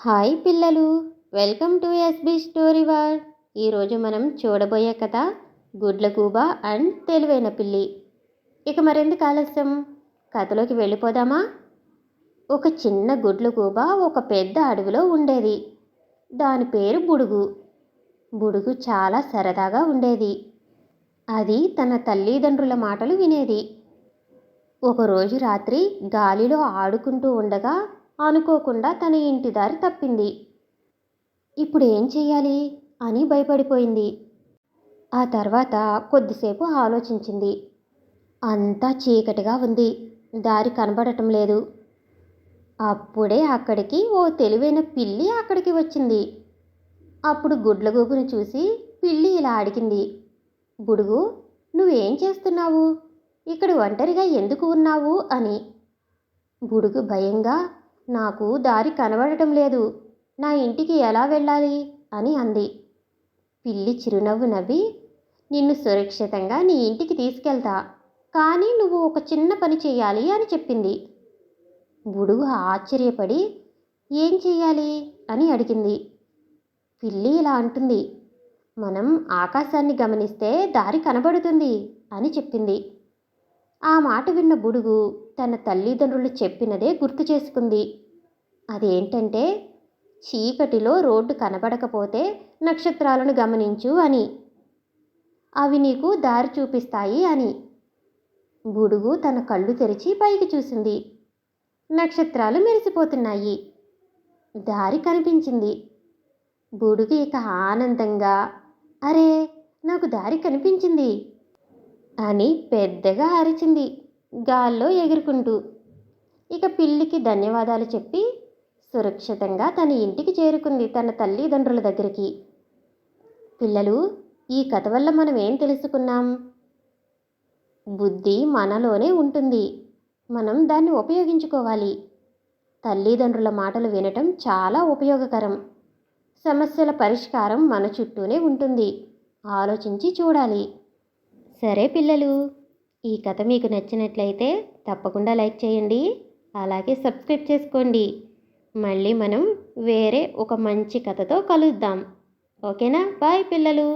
Hi పిల్లలు, welcome to SB story world. ఈరోజు మనం చూడబోయే కథ గుడ్లగూబ అండ్ తెలివైన పిల్లి. ఇక మరెందుకు ఆలస్యం, కథలోకి వెళ్ళిపోదామా? ఒక చిన్న గుడ్లగూబ ఒక పెద్ద అడవిలో ఉండేది. దాని పేరు బుడుగు. బుడుగు చాలా సరదాగా ఉండేది. అది తన తల్లిదండ్రుల మాటలు వినేది. ఒకరోజు రాత్రి గాలిలో ఆడుకుంటూ ఉండగా అనుకోకుండా తన ఇంటి దారి తప్పింది. ఇప్పుడు ఏం చెయ్యాలి అని భయపడిపోయింది. ఆ తర్వాత కొద్దిసేపు ఆలోచించింది. అంతా చీకటిగా ఉంది, దారి కనబడటం లేదు. అప్పుడే అక్కడికి ఓ తెలివైన పిల్లి అక్కడికి వచ్చింది. అప్పుడు గుడ్లగూబను చూసి పిల్లి ఇలా అడిగింది, బుడుగు, నువ్వేం చేస్తున్నావు? ఇక్కడ ఒంటరిగా ఎందుకు ఉన్నావు అని. బుడుగు భయంగా, నాకు దారి కనబడటం లేదు, నా ఇంటికి ఎలా వెళ్ళాలి అని అంది. పిల్లి చిరునవ్వు నవ్వి, నిన్ను సురక్షితంగా నీ ఇంటికి తీసుకెళ్తా, కానీ నువ్వు ఒక చిన్న పని చేయాలి అని చెప్పింది. బుడుగు ఆశ్చర్యపడి, ఏం చెయ్యాలి అని అడిగింది. పిల్లి ఇలా అంటుంది, మనం ఆకాశాన్ని గమనిస్తే దారి కనబడుతుంది అని చెప్పింది. ఆ మాట విన్న బుడుగు తన తల్లిదండ్రులు చెప్పినదే గుర్తు చేసుకుంది. అదేంటంటే, చీకటిలో రోడ్డు కనబడకపోతే నక్షత్రాలను గమనించు అని, అవి నీకు దారి చూపిస్తాయి అని. బుడుగు తన కళ్ళు తెరిచి పైకి చూసింది. నక్షత్రాలు మెరిసిపోతున్నాయి. దారి కనిపించింది. బుడుగు ఇక ఆనందంగా, అరే, నాకు దారి కనిపించింది అని పెద్దగా అరిచింది, గాల్లో ఎగురుకుంటూ. ఇక పిల్లికి ధన్యవాదాలు చెప్పి సురక్షితంగా తన ఇంటికి చేరుకుంది, తన తల్లిదండ్రుల దగ్గరికి. పిల్లలు, ఈ కథ వల్ల మనం ఏం తెలుసుకున్నాం? బుద్ధి మనలోనే ఉంటుంది, మనం దాన్ని ఉపయోగించుకోవాలి. తల్లిదండ్రుల మాటలు వినటం చాలా ఉపయోగకరం. సమస్యల పరిష్కారం మన చుట్టూనే ఉంటుంది, ఆలోచించి చూడాలి. సరే పిల్లలు, ఈ కథ మీకు నచ్చినట్లయితే తప్పకుండా లైక్ చేయండి, అలాగే సబ్స్క్రైబ్ చేసుకోండి. మళ్ళీ మనం వేరే ఒక మంచి కథతో కలుద్దాం. ఓకేనా? బాయ్ పిల్లలు.